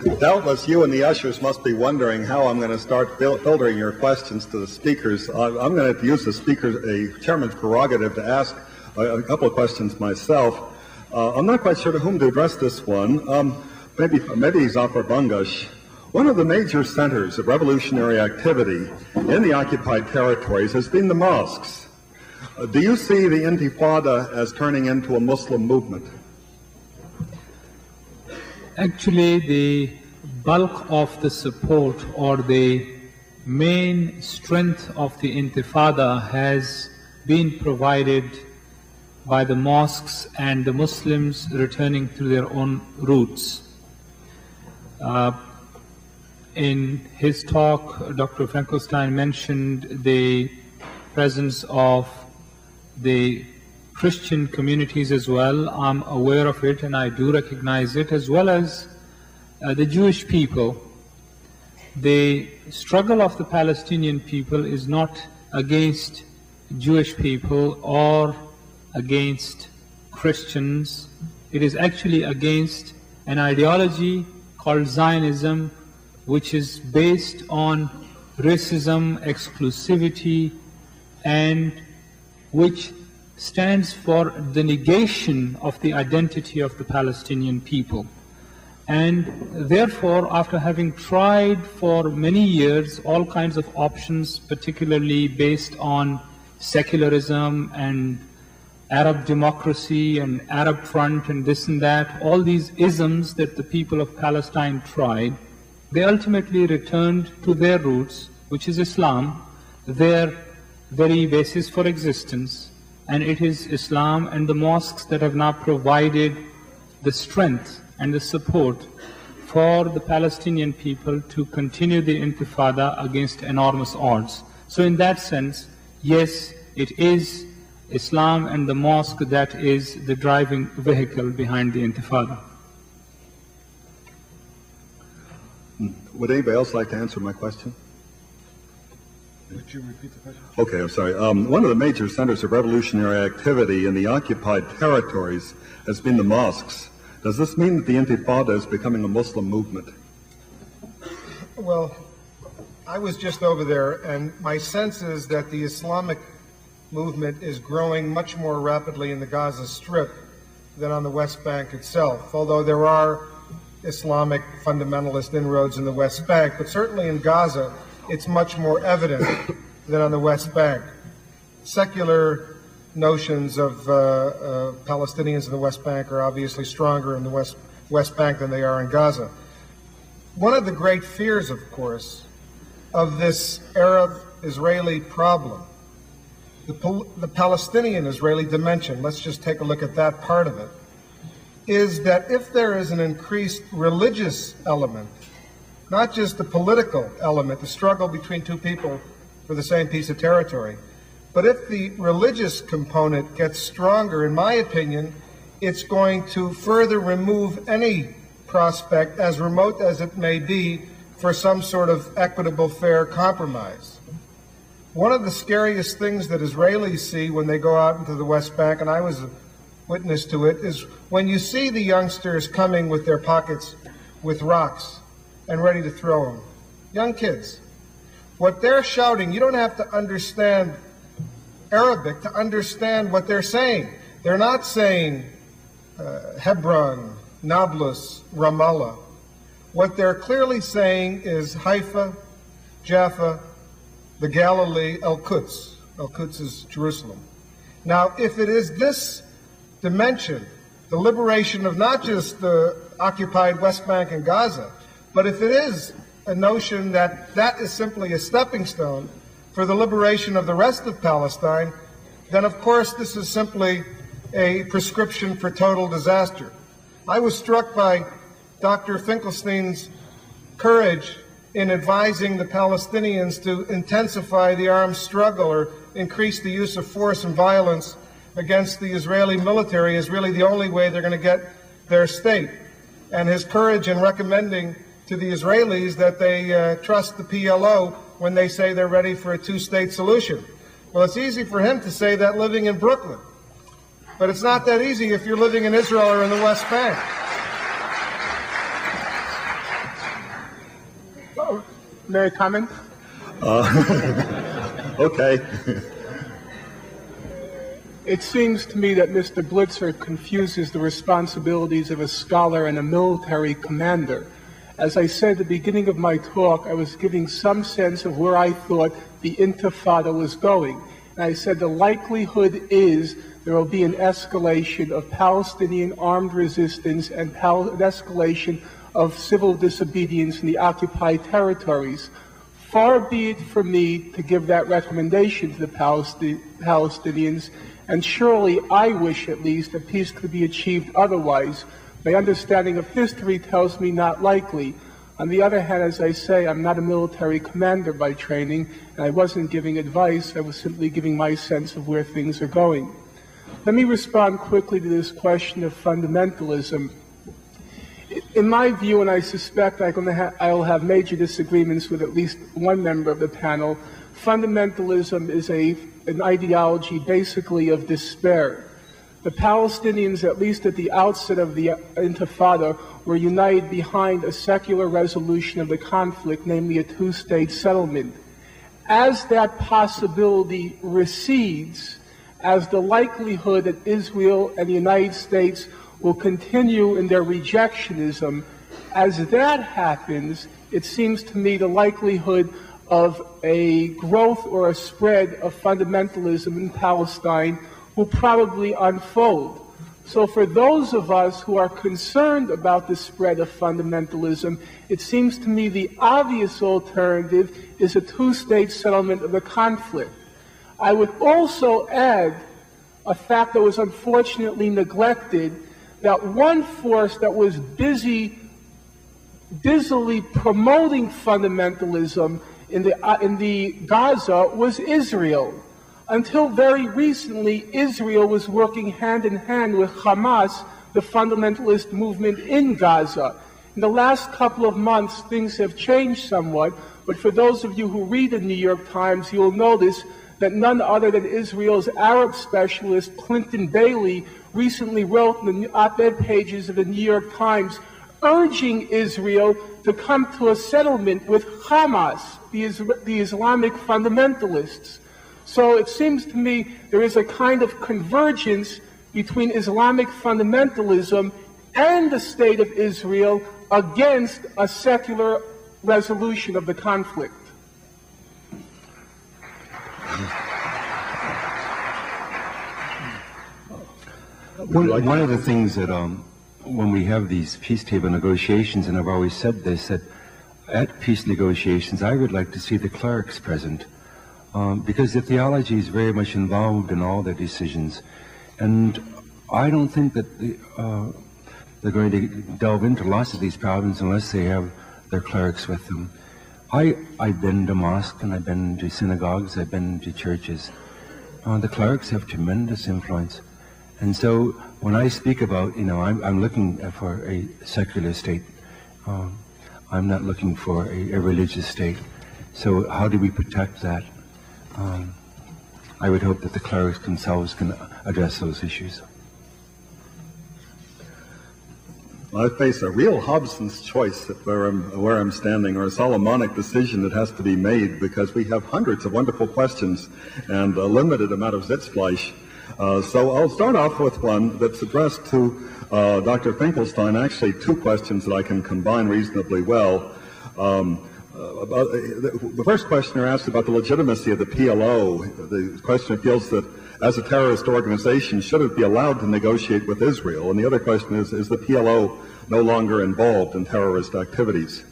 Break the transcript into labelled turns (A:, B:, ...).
A: Doubtless you and the ushers must be wondering how I'm going to start filtering your questions to the speakers. I'm going to use the chairman's prerogative to ask a couple of questions myself. I'm not quite sure to whom to address this one. Maybe Zafar Bangash. One of the major centers of revolutionary activity in the occupied territories has been the mosques. Do you see the Intifada as turning into a Muslim movement?
B: Actually, the bulk of the support or the main strength of the Intifada has been provided by the mosques and the Muslims returning to their own roots. In his talk, Dr. Finkelstein mentioned the presence of the Christian communities as well. I'm aware of it and I do recognize it, as well as the Jewish people. The struggle of the Palestinian people is not against Jewish people or against Christians. It is actually against an ideology called Zionism, which is based on racism, exclusivity, and which stands for the negation of the identity of the Palestinian people. And therefore, after having tried for many years all kinds of options, particularly based on secularism and Arab democracy and Arab Front and this and that, all these isms that the people of Palestine tried, they ultimately returned to their roots, which is Islam, their very basis for existence. And it is Islam and the mosques that have now provided the strength and the support for the Palestinian people to continue the Intifada against enormous odds. So in that sense, yes, it is Islam and the mosque that is the driving vehicle behind the Intifada.
A: Would anybody else like to answer my question?
C: Would you repeat the question?
A: Okay, I'm sorry. One of the major centers of revolutionary activity in the occupied territories has been the mosques. Does this mean that the Intifada is becoming a Muslim movement?
C: Well, I was just over there, and my sense is that the Islamic movement is growing much more rapidly in the Gaza Strip than on the West Bank itself, although there are Islamic fundamentalist inroads in the West Bank, but certainly in Gaza, it's much more evident than on the West Bank. Secular notions of Palestinians in the West Bank are obviously stronger in the West Bank than they are in Gaza. One of the great fears, of course, of this Arab-Israeli problem, the Palestinian-Israeli dimension, let's just take a look at that part of it, is that if there is an increased religious element, not just the political element, the struggle between two people for the same piece of territory, but if the religious component gets stronger, in my opinion, it's going to further remove any prospect, as remote as it may be, for some sort of equitable, fair compromise. One of the scariest things that Israelis see when they go out into the West Bank, and I was a witness to it, is when you see the youngsters coming with their pockets with rocks and ready to throw them. Young kids. What they're shouting, you don't have to understand Arabic to understand what they're saying. They're not saying Hebron, Nablus, Ramallah. What they're clearly saying is Haifa, Jaffa, the Galilee, Al-Quds. Al-Quds is Jerusalem. Now, if it is this dimension, the liberation of not just the occupied West Bank and Gaza, but if it is a notion that that is simply a stepping stone for the liberation of the rest of Palestine, then of course this is simply a prescription for total disaster. I was struck by Dr. Finkelstein's courage in advising the Palestinians to intensify the armed struggle or increase the use of force and violence against the Israeli military is really the only way they're going to get their state. And his courage in recommending to the Israelis that they trust the PLO when they say they're ready for a two-state solution. Well, it's easy for him to say that living in Brooklyn, but it's not that easy if you're living in Israel or in the West Bank.
D: May I comment?
A: Okay.
D: It seems to me that Mr. Blitzer confuses the responsibilities of a scholar and a military commander. As I said at the beginning of my talk, I was giving some sense of where I thought the Intifada was going. And I said the likelihood is there will be an escalation of Palestinian armed resistance and an escalation of civil disobedience in the occupied territories. Far be it from me to give that recommendation to the Palestinians, and surely I wish at least that peace could be achieved otherwise. My understanding of history tells me not likely. On the other hand, as I say, I'm not a military commander by training, and I wasn't giving advice, I was simply giving my sense of where things are going. Let me respond quickly to this question of fundamentalism. In my view, and I suspect I'll have major disagreements with at least one member of the panel, fundamentalism is an ideology basically of despair. The Palestinians, at least at the outset of the Intifada, were united behind a secular resolution of the conflict, namely a two-state settlement. As that possibility recedes, as the likelihood that Israel and the United States will continue in their rejectionism, as that happens, it seems to me the likelihood of a growth or a spread of fundamentalism in Palestine will probably unfold. So for those of us who are concerned about the spread of fundamentalism, it seems to me the obvious alternative is a two-state settlement of the conflict. I would also add a fact that was unfortunately neglected, that one force that was busily promoting fundamentalism in the Gaza was Israel. Until very recently, Israel was working hand in hand with Hamas, the fundamentalist movement in Gaza. In the last couple of months, things have changed somewhat, but for those of you who read the New York Times, you'll notice that none other than Israel's Arab specialist, Clinton Bailey, recently wrote in the op-ed pages of the New York Times urging Israel to come to a settlement with Hamas, the Islamic fundamentalists. So it seems to me there is a kind of convergence between Islamic fundamentalism and the State of Israel against a secular resolution of the conflict.
E: One of the things that when we have these peace table negotiations, and I've always said this, that at peace negotiations I would like to see the clerics present, because the theology is very much involved in all their decisions, and I don't think that they're going to delve into lots of these problems unless they have their clerics with them. I've been to mosques and I've been to synagogues, I've been to churches. The clerics have tremendous influence. And so when I speak about, I'm looking for a secular state. I'm not looking for a religious state. So how do we protect that? I would hope that the clerics themselves can address those issues.
A: I face a real Hobson's choice where I'm standing, or a Solomonic decision that has to be made, because we have hundreds of wonderful questions and a limited amount of Sitzfleisch. So I'll start off with one that's addressed to Dr. Finkelstein, actually two questions that I can combine reasonably well. The first questioner asked about the legitimacy of the PLO. The questioner feels that as a terrorist organization, should it be allowed to negotiate with Israel? And the other question is the PLO no longer involved in terrorist activities?